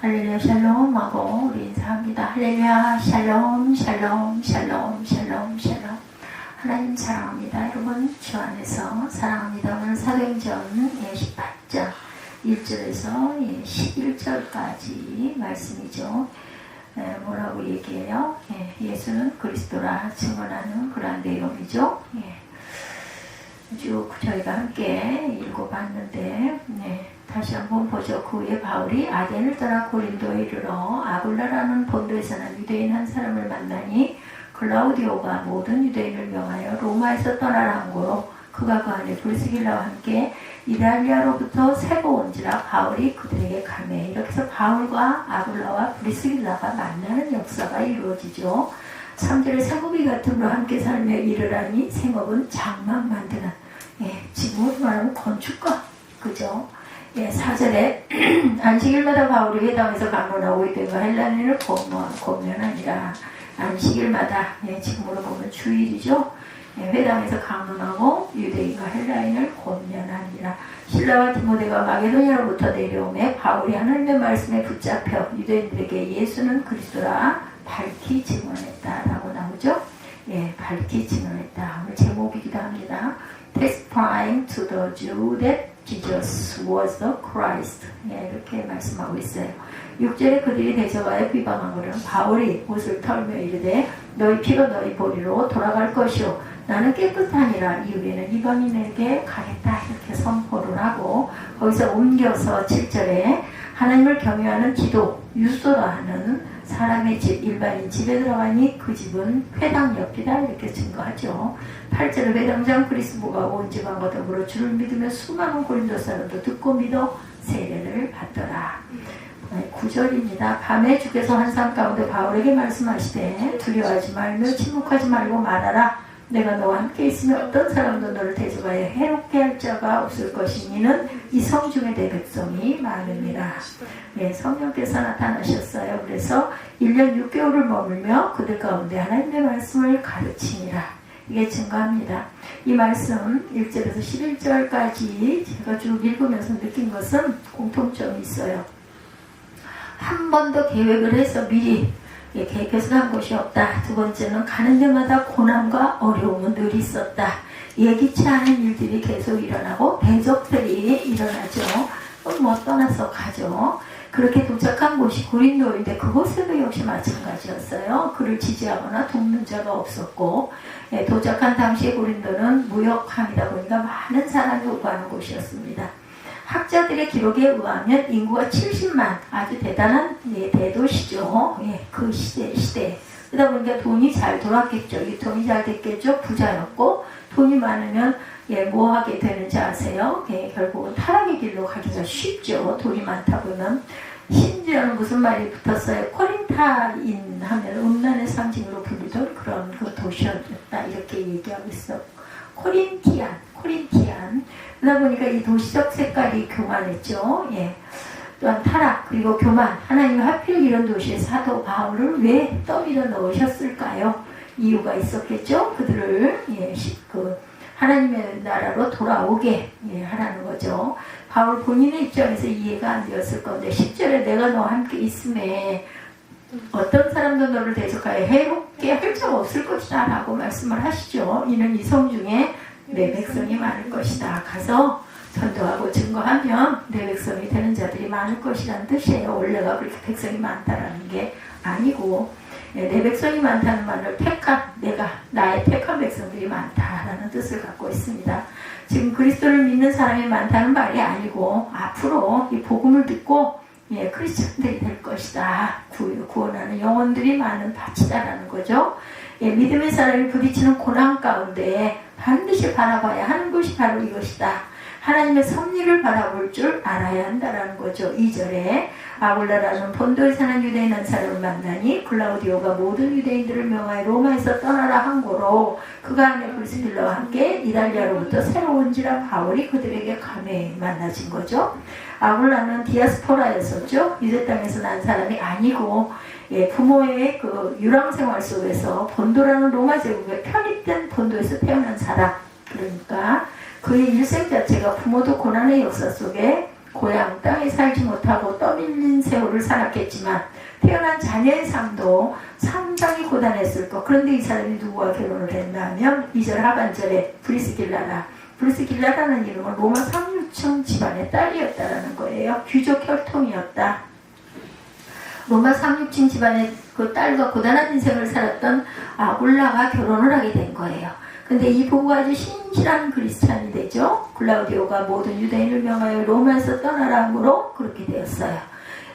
할렐루야 샬롬 하고 우리 인사합니다. 할렐루야 샬롬 샬롬 샬롬 샬롬 샬롬. 하나님 사랑합니다. 여러분 주 안에서 사랑합니다. 오늘 사도행전 18장 1절에서 11절까지 말씀이죠. 뭐라고 얘기해요? 예수는 그리스도라 증언하는 그러한 내용이죠. 쭉 저희가 함께 읽어봤는데 다시 한번 보죠. 그 후에 바울이 아덴을 떠나 고린도에 이르러 아굴라라는 본도에서 난 유대인 한 사람을 만나니 클라우디오가 모든 유대인을 명하여 로마에서 떠나라 한 거로 그가 그 안에 브리스길라와 함께 이달리아로부터 세고 온지라 바울이 그들에게 가매. 이렇게 해서 바울과 아굴라와 브리스길라가 만나는 역사가 이루어지죠. 3절에 생업이 같음으로 함께 살며 이르라니 생업은 장막 만드는 지금으로 말하면 건축가 그죠? 4절에 안식일마다 바울이 회당에서 강론하고 있던가 헬라인을 권면하니라. 안식일마다 지금으로 보면 주일이죠. 회당에서 강론하고 유대인과 헬라인을 권면하니라. 실라와 디모데가 마게도냐로부터 내려오매 바울이 하나님의 말씀에 붙잡혀 유대인들에게 예수는 그리스도라 밝히 증언했다라고 나오죠. 밝히 증언했다. 오늘 제목이기도 합니다. Testifying to the Jew that Jesus was the Christ. 이렇게 말씀하고 있어요. 6절에 그들이 대적하여 비방하고는 바울이 옷을 털며 이르되 너희 피가 너희 보리로 돌아갈 것이요 나는 깨끗하니라. 이후에는 이방인에게 가겠다. 이렇게 선포를 하고 거기서 옮겨서 7절에 하나님을 경외하는 기도 유소라 하는 사람의 집 일반인 집에 들어가니 그 집은 회당 옆이다. 이렇게 증거하죠. 8절에 회당장 그리스도가 온 지방과 더불어 주를 믿으며 수많은 고린도 사람도 듣고 믿어 세례를 받더라. 9절입니다. 밤에 주께서 한 사람 가운데 바울에게 말씀하시되 두려워하지 말며 침묵하지 말고 말하라. 내가 너와 함께 있으며 어떤 사람도 너를 대적하여 해롭게 할 자가 없을 것이니 이는 이 성 중에 내 백성이 많으니라. 성령께서 나타나셨어요. 그래서 1년 6개월을 머물며 그들 가운데 하나님의 말씀을 가르치니라. 이게 증거합니다. 이 말씀 1절에서 11절까지 제가 쭉 읽으면서 느낀 것은 공통점이 있어요. 한 번도 계획을 해서 미리 계획해서 한 것이 없다. 두 번째는 가는 데마다 고난과 어려움은 늘 있었다. 예기치 않은 일들이 계속 일어나고 대적들이 일어나죠. 떠나서 가죠. 그렇게 도착한 곳이 고린도인데 그곳에도 역시 마찬가지였어요. 그를 지지하거나 돕는 자가 없었고 도착한 당시에 고린도는 무역함이다 보니까 많은 사람이 오가는 곳이었습니다. 학자들의 기록에 의하면 인구가 70만 아주 대단한 대도시죠. 그 시대. 그러다 보니까 돈이 잘 돌았겠죠. 유통이 잘 됐겠죠. 부자였고 돈이 많으면 뭐 하게 되는지 아세요? 결국은 타락의 길로 가기가 쉽죠. 돈이 많다 보면. 심지어는 무슨 말이 붙었어요? 코린타인 하면 음란의 상징으로 불리던 그런 그 도시였다. 이렇게 얘기하고 있어. 코린티안. 그러다 보니까 이 도시적 색깔이 교만했죠. 또한 타락 그리고 교만. 하나님이 하필 이런 도시에 사도 바울을 왜 떠밀어 넣으셨을까요? 이유가 있었겠죠. 그들을 하나님의 나라로 돌아오게 하라는 거죠. 바울 본인의 입장에서 이해가 안 되었을 건데 10절에 내가 너와 함께 있음에 어떤 사람도 너를 대적하여 해롭게 할 자 없을 것이다 라고 말씀을 하시죠. 이는 이 성 중에 내 백성이 많을 것이다. 가서 전도하고 증거하면 내 백성이 되는 자들이 많을 것이라는 뜻이에요. 원래가 그렇게 백성이 많다라는 게 아니고 내 백성이 많다는 말을 나의 택한 백성들이 많다라는 뜻을 갖고 있습니다. 지금 그리스도를 믿는 사람이 많다는 말이 아니고 앞으로 이 복음을 듣고 크리스천들이 될 것이다. 구원하는 영혼들이 많은 밭이다라는 거죠. 믿음의 사람이 부딪히는 고난 가운데 반드시 바라봐야 하는 것이 바로 이것이다. 하나님의 섭리를 바라볼 줄 알아야 한다라는 거죠. 2절에 아굴라라는 본도에 사는 유대인 한 사람을 만나니 클라우디오가 모든 유대인들을 명하여 로마에서 떠나라 한 거로 그가 안에 브리스길라와 함께 이달리아로부터 새로 온지라 바울이 그들에게 감에 만나진 거죠. 아굴라는 디아스포라였었죠. 유대 땅에서 난 사람이 아니고 부모의 그 유랑 생활 속에서 본도라는 로마 제국에 편입된 본도에서 태어난 사람. 그러니까 그의 일생 자체가 부모도 고난의 역사 속에 고향 땅에 살지 못하고 떠밀린 세월을 삶을 살았겠지만 태어난 자녀의 삶도 상당히 고단했을 것. 그런데 이 사람이 누구와 결혼을 했나 하면 2절 하반절에 브리스길라라는 이름은 로마 상류층 집안의 딸이었다라는 거예요. 귀족 혈통이었다. 로마 상류층 집안의 그 딸과 고단한 인생을 살았던 아굴라가 결혼을 하게 된 거예요. 근데 이 부부가 아주 신실한 그리스찬이 되죠. 클라우디오가 모든 유대인을 명하여 로마에서 떠나라 함으로 그렇게 되었어요.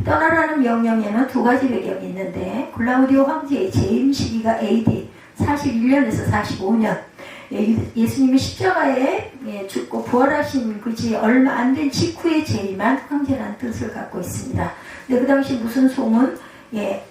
떠나라는 명령에는 두 가지 배경이 있는데, 클라우디오 황제의 재임 시기가 AD 41년에서 45년, 예수님이 십자가에 죽고 부활하신 그지 얼마 안 된 직후에 재임한 황제라는 뜻을 갖고 있습니다. 근데 그 당시 무슨 소문,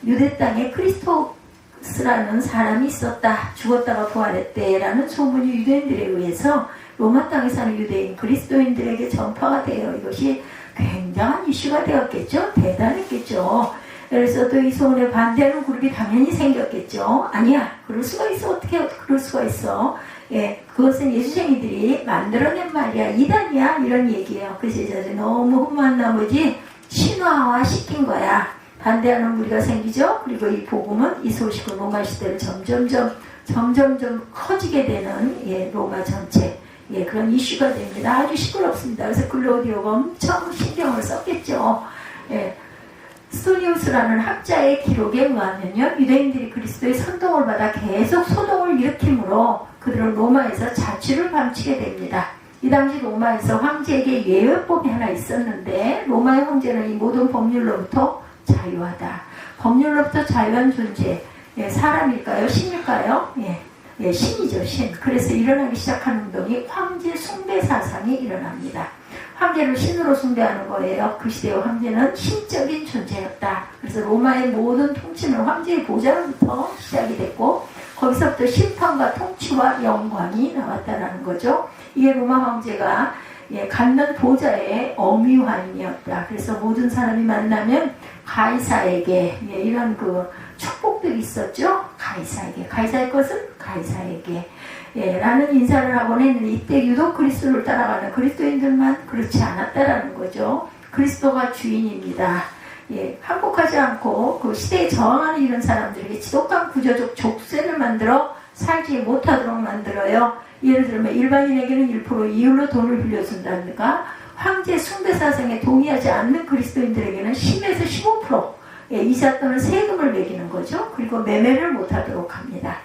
유대 땅에 크리스토스라는 사람이 있었다, 죽었다가 부활했대라는 소문이 유대인들에 의해서 로마 땅에 사는 유대인 그리스도인들에게 전파가 되어 이것이 굉장한 이슈가 되었겠죠. 대단했겠죠. 그래서 또 이 소문에 반대하는 그룹이 당연히 생겼겠죠. 아니야, 그럴 수가 있어. 어떻게 그럴 수가 있어. 그것은 예수쟁이들이 만들어낸 말이야, 이단이야, 이런 얘기예요. 그 제자들이 너무 흥분한 나머지 신화화 시킨 거야. 반대하는 무리가 생기죠. 그리고 이 복음은, 이 소식은 로마 시대를 점점점 커지게 되는 로마 전체 그런 이슈가 됩니다. 아주 시끄럽습니다. 그래서 클라우디오가 엄청 신경을 썼겠죠. 스토니우스라는 학자의 기록에 의하면요, 유대인들이 그리스도의 선동을 받아 계속 소동을 일으키므로 그들은 로마에서 자취를 감추게 됩니다. 이 당시 로마에서 황제에게 예외법이 하나 있었는데, 로마의 황제는 이 모든 법률로부터 자유하다. 법률로부터 자유한 존재, 사람일까요? 신일까요? 신이죠, 신. 그래서 일어나기 시작한 운동이 황제 숭배 사상이 일어납니다. 황제를 신으로 숭배하는 거예요. 그 시대의 황제는 신적인 존재였다. 그래서 로마의 모든 통치는 황제의 보좌로부터 시작이 됐고, 거기서부터 심판과 통치와 영광이 나왔다라는 거죠. 이게 로마 황제가 갖는 보좌의 엄위환이었다. 그래서 모든 사람이 만나면 가이사에게 이런 그 축복들이 있었죠. 가이사의 것은 가이사에게 라는 인사를 하곤 했는데, 이때 유독 그리스도를 따라가는 그리스도인들만 그렇지 않았다라는 거죠. 그리스도가 주인입니다. 항복하지 않고 그 시대에 저항하는 이런 사람들에게 지독한 구조적 족쇄를 만들어 살지 못하도록 만들어요. 예를 들면 일반인에게는 1% 이율로 돈을 빌려준다든가, 황제 숭배 사상에 동의하지 않는 그리스도인들에게는 10에서 15% 이자 또는 세금을 매기는 거죠. 그리고 매매를 못하도록 합니다.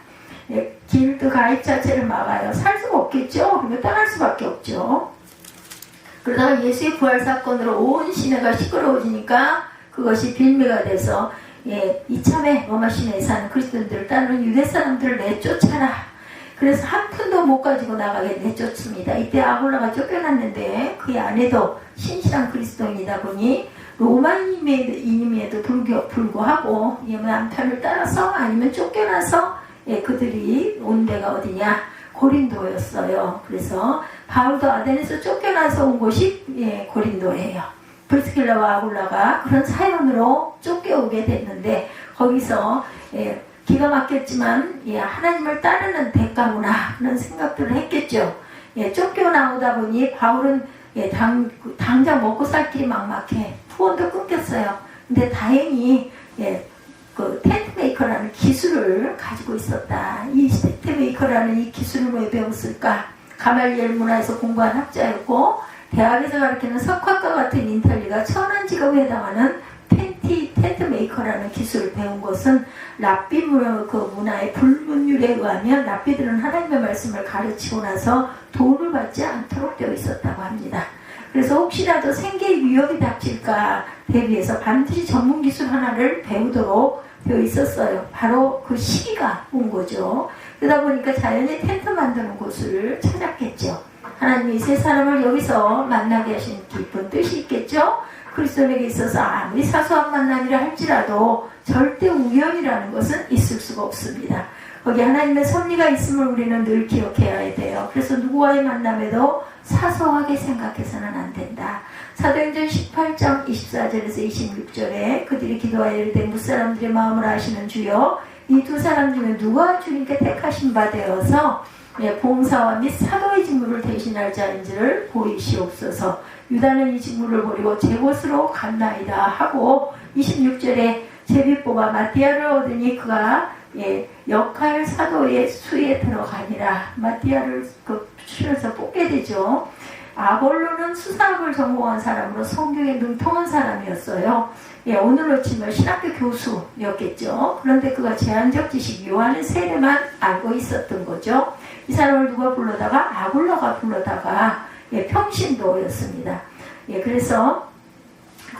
길드 가입 자체를 막아요. 살 수가 없겠죠. 그리고 떠날 수밖에 없죠. 그러다가 예수의 부활 사건으로 온 시내가 시끄러워지니까 그것이 빌미가 돼서 이참에 로마 시내에 사는 그리스도인들을 따르는 유대 사람들을 내쫓아라. 그래서 한 푼도 못 가지고 나가게 내쫓습니다. 이때 아굴라가 쫓겨났는데 그의 아내도 신실한 그리스도인이다 보니 로마인임에도 불구하고 남편을 따라서 아니면 쫓겨나서 그들이 온 데가 어디냐, 고린도였어요. 그래서 바울도 아덴에서 쫓겨나서 온 곳이 고린도예요. 브리스길라와 아굴라가 그런 사연으로 쫓겨오게 됐는데, 거기서 기가 막혔지만 하나님을 따르는 대가구나 그런 생각들을 했겠죠. 쫓겨나오다 보니 바울은 당장 먹고 살 길이 막막해. 후원도 끊겼어요. 근데 다행히 그 텐트 메이커라는 기술을 가지고 있었다. 이 텐트 메이커라는 이 기술을 왜 배웠을까? 가말리엘 문화에서 공부한 학자였고, 대학에서 가르치는 석학과 같은 인텔리가 천한 직업에 해당하는 텐트 메이커라는 기술을 배운 것은 랍비 문화의 불문율에 의하면 랍비들은 하나님의 말씀을 가르치고 나서 돈을 받지 않도록 되어 있었다고 합니다. 그래서 혹시라도 생계에 위협이 닥칠까 대비해서 반드시 전문 기술 하나를 배우도록 되어 있었어요. 바로 그 시기가 온 거죠. 그러다 보니까 자연히 텐트 만드는 곳을 찾았겠죠. 하나님이 세 사람을 여기서 만나게 하신 깊은 뜻이 있겠죠. 그리스도에게 있어서 아무리 사소한 만남이라 할지라도 절대 우연이라는 것은 있을 수가 없습니다. 거기 하나님의 섭리가 있음을 우리는 늘 기억해야 돼요. 그래서 누구와의 만남에도 사소하게 생각해서는 안 된다. 사도행전 18장 24절에서 26절에 그들이 기도하여 이르되 무사람들의 마음을 아시는 주여, 이 두 사람 중에 누가 주님께 택하신 바 되어서 봉사와 및 사도의 직무를 대신할 자인지를 보이시옵소서. 유다는 이 직무를 버리고 제 곳으로 갔나이다 하고 26절에 제비 뽑아 마띠아를 얻으니 그가 역할 사도의 수에 들어가니라. 마띠아를 추려서 뽑게 되죠. 아볼로는 수사학을 전공한 사람으로 성경에 능통한 사람이었어요. 오늘로 치면 신학교 교수였겠죠. 그런데 그가 제한적 지식 요한의 세례만 알고 있었던 거죠. 이 사람을 누가 불러다가 아굴라가 불러다가 평신도였습니다. 그래서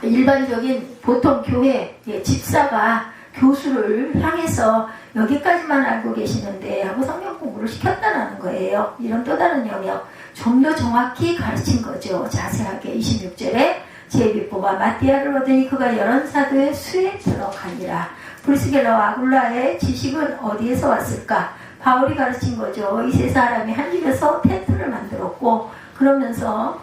일반적인 보통 교회 집사가 교수를 향해서 여기까지만 알고 계시는데 하고 성경 공부를 시켰다는 거예요. 이런 또 다른 영역 좀 더 정확히 가르친 거죠. 자세하게 26절에 제비 뽑아 마띠아를 얻으니 그가 여러 사도의 수에 들어가니라. 브리스길라와 아굴라의 지식은 어디에서 왔을까? 바울이 가르친 거죠. 이 세 사람이 한 집에서 텐트를 만들었고 그러면서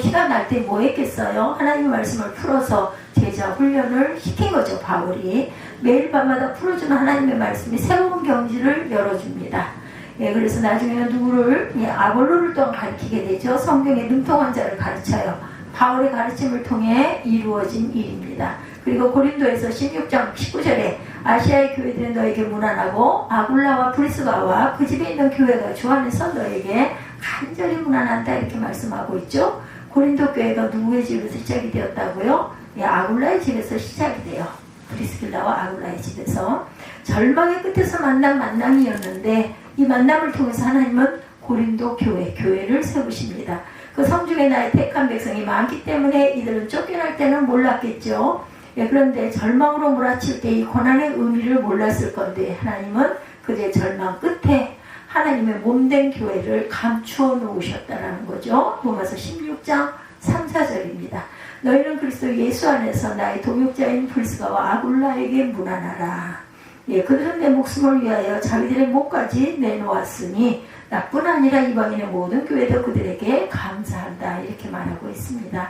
시간 날 때 뭐 했겠어요? 하나님의 말씀을 풀어서 제자 훈련을 시킨 거죠. 바울이 매일 밤마다 풀어주는 하나님의 말씀이 새로운 경지를 열어줍니다. 그래서 나중에는 누구를 아볼로를 또한 가르치게 되죠. 성경에 능통한 자를 가르쳐요. 바울의 가르침을 통해 이루어진 일입니다. 그리고 고린도에서 16장 19절에 아시아의 교회들은 너에게 무난하고 아굴라와 브리스가와 그 집에 있는 교회가 주 안에서 너에게 간절히 무난한다 이렇게 말씀하고 있죠. 고린도 교회가 누구의 집에서 시작이 되었다고요? 아굴라의 집에서 시작이 돼요. 브리스길라와 아굴라의 집에서 절망의 끝에서 만난 만남이었는데 이 만남을 통해서 하나님은 고린도 교회를 세우십니다. 그 성중에 나의 택한 백성이 많기 때문에 이들은 쫓겨날 때는 몰랐겠죠. 그런데 절망으로 몰아칠 때 이 고난의 의미를 몰랐을 건데 하나님은 그들의 절망 끝에 하나님의 몸된 교회를 감추어 놓으셨다는 거죠. 로마서 16장 3, 4절입니다. 너희는 그리스도 예수 안에서 나의 동역자인 브리스가와 아굴라에게 무난하라. 그들은 내 목숨을 위하여 자기들의 목까지 내놓았으니 나뿐 아니라 이방인의 모든 교회도 그들에게 감사한다 이렇게 말하고 있습니다.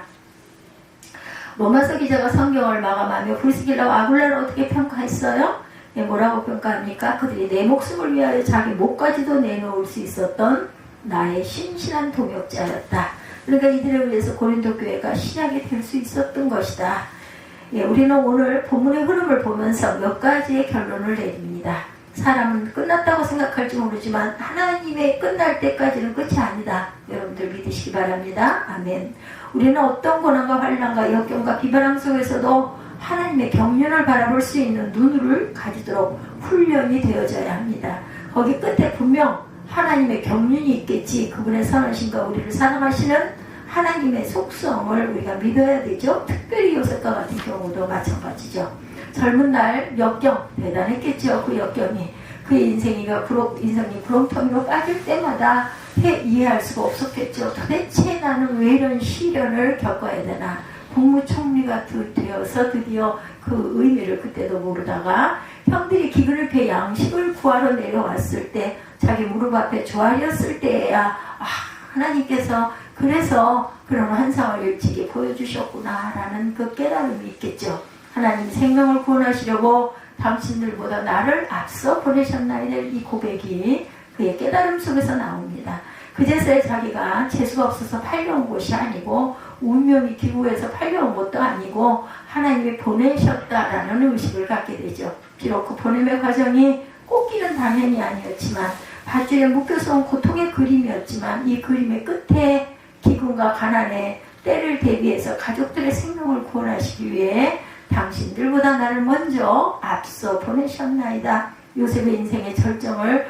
로마서 기자가 성경을 마감하며 브리스길라와 아굴라를 어떻게 평가했어요? 뭐라고 평가합니까? 그들이 내 목숨을 위하여 자기 목까지도 내놓을 수 있었던 나의 신실한 동역자였다. 그러니까 이들에 의해서 고린도 교회가 시작이 될 수 있었던 것이다. 우리는 오늘 본문의 흐름을 보면서 몇 가지의 결론을 내립니다. 사람은 끝났다고 생각할지 모르지만 하나님의 끝날 때까지는 끝이 아니다. 여러분들 믿으시기 바랍니다. 아멘. 우리는 어떤 고난과 환난과 역경과 비바람 속에서도 하나님의 경륜을 바라볼 수 있는 눈을 가지도록 훈련이 되어져야 합니다. 거기 끝에 분명 하나님의 경륜이 있겠지. 그분의 선하심과 우리를 사랑하시는 하나님의 속성을 우리가 믿어야 되죠. 특별히 요셉과 같은 경우도 마찬가지죠. 젊은 날 역경 대단했겠죠. 그 역경이 그의 인생이 구렁텅이로 빠질 때마다 이해할 수가 없었겠죠. 도대체 나는 왜 이런 시련을 겪어야 되나. 국무총리가 되어서 드디어 그 의미를 그때도 모르다가 형들이 기근을 피해 양식을 구하러 내려왔을 때 자기 무릎 앞에 조아렸을 때야 하나님께서 그래서 그런 환상을 일찍이 보여주셨구나 라는 그 깨달음이 있겠죠. 하나님 생명을 구원하시려고 당신들보다 나를 앞서 보내셨나이다. 이 고백이 그의 깨달음 속에서 나옵니다. 그제서야 자기가 재수가 없어서 팔려온 곳이 아니고 운명이 기구해서 팔려온 것도 아니고 하나님이 보내셨다라는 의식을 갖게 되죠. 비록 그 보냄의 과정이 꽃길은 당연히 아니었지만 밧줄에 묶여서 온 고통의 그림이었지만 이 그림의 끝에 기근과 가난의 때를 대비해서 가족들의 생명을 구원하시기 위해 당신들보다 나를 먼저 앞서 보내셨나이다. 요셉의 인생의 절정을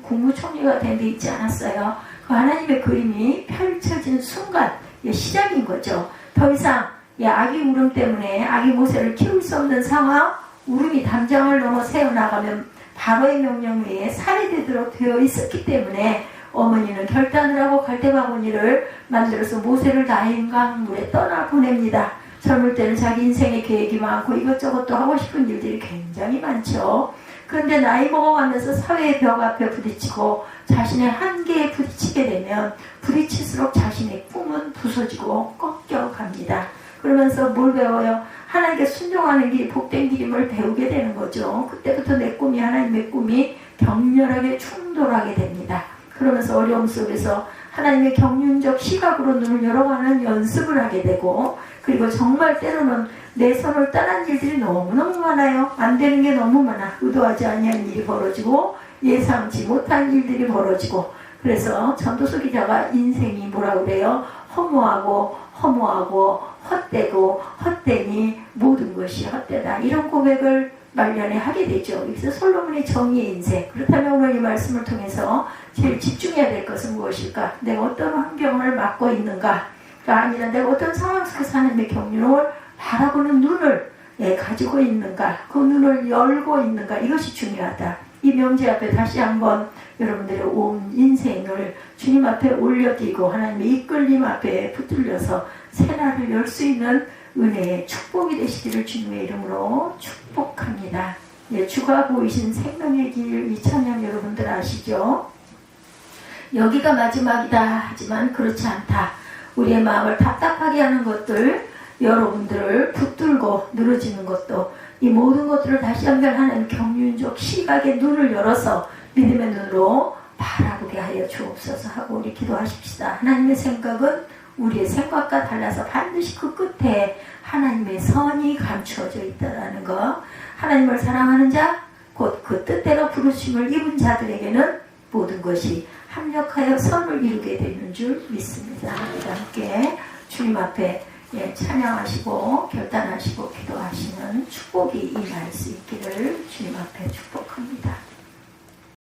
국무총리가 된 데 있지 않았어요. 그 하나님의 그림이 펼쳐진 순간 시작인 거죠. 더 이상 아기 울음 때문에 아기 모세를 키울 수 없는 상황, 울음이 담장을 넘어 새어나가면 바로의 명령에 살해되도록 되어 있었기 때문에 어머니는 결단을 하고 갈대바구니를 만들어서 모세를 나인강 물에 떠나보냅니다. 젊을 때는 자기 인생의 계획이 많고 이것저것 또 하고 싶은 일들이 굉장히 많죠. 그런데 나이 먹어가면서 사회의 벽 앞에 부딪히고 자신의 한계에 부딪히게 되면 부딪힐수록 자신의 꿈은 부서지고 꺾여갑니다. 그러면서 뭘 배워요? 하나님께 순종하는 길이 복된 길임을 배우게 되는 거죠. 그때부터 내 꿈이 하나님의 꿈이 격렬하게 충돌하게 됩니다. 그러면서 어려움 속에서 하나님의 경륜적 시각으로 눈을 열어가는 연습을 하게 되고, 그리고 정말 때로는 내 손을 떠난 일들이 너무너무 많아요. 안 되는 게 너무 많아. 의도하지 아니한 일이 벌어지고 예상치 못한 일들이 벌어지고, 그래서 전도서 기자가 인생이 뭐라 그래요? 허무하고 헛되고 헛되니 모든 것이 헛되다, 이런 고백을 말년에 하게 되죠. 그래서 솔로몬의 정의의 인생. 그렇다면 오늘 이 말씀을 통해서 제일 집중해야 될 것은 무엇일까? 내가 어떤 환경을 맡고 있는가? 아니라 내가 어떤 상황 속에서 하나님의 경륜을 바라보는 눈을 가지고 있는가? 그 눈을 열고 있는가? 이것이 중요하다. 이 명제 앞에 다시 한번 여러분들의 온 인생을 주님 앞에 올려드리고 하나님의 이끌림 앞에 붙들려서 새날을 열 수 있는 은혜의 축복이 되시기를 주님의 이름으로 축복합니다. 주가 보이신 생명의 길, 이 찬양 여러분들 아시죠? 여기가 마지막이다 하지만 그렇지 않다. 우리의 마음을 답답하게 하는 것들, 여러분들을 붙들고 늘어지는 것도, 이 모든 것들을 다시 한번 하는 경륜적 시각의 눈을 열어서 믿음의 눈으로 바라보게 하여 주옵소서 하고 우리 기도하십시다. 하나님의 생각은 우리의 생각과 달라서 반드시 그 끝에 하나님의 선이 감추어져 있다는 것, 하나님을 사랑하는 자, 곧 그 뜻대로 부르심을 입은 자들에게는 모든 것이 합력하여 선을 이루게 되는 줄 믿습니다. 우리 함께 주님 앞에 찬양하시고 결단하시고 기도하시는 축복이 임할 수 있기를 주님 앞에 축복합니다.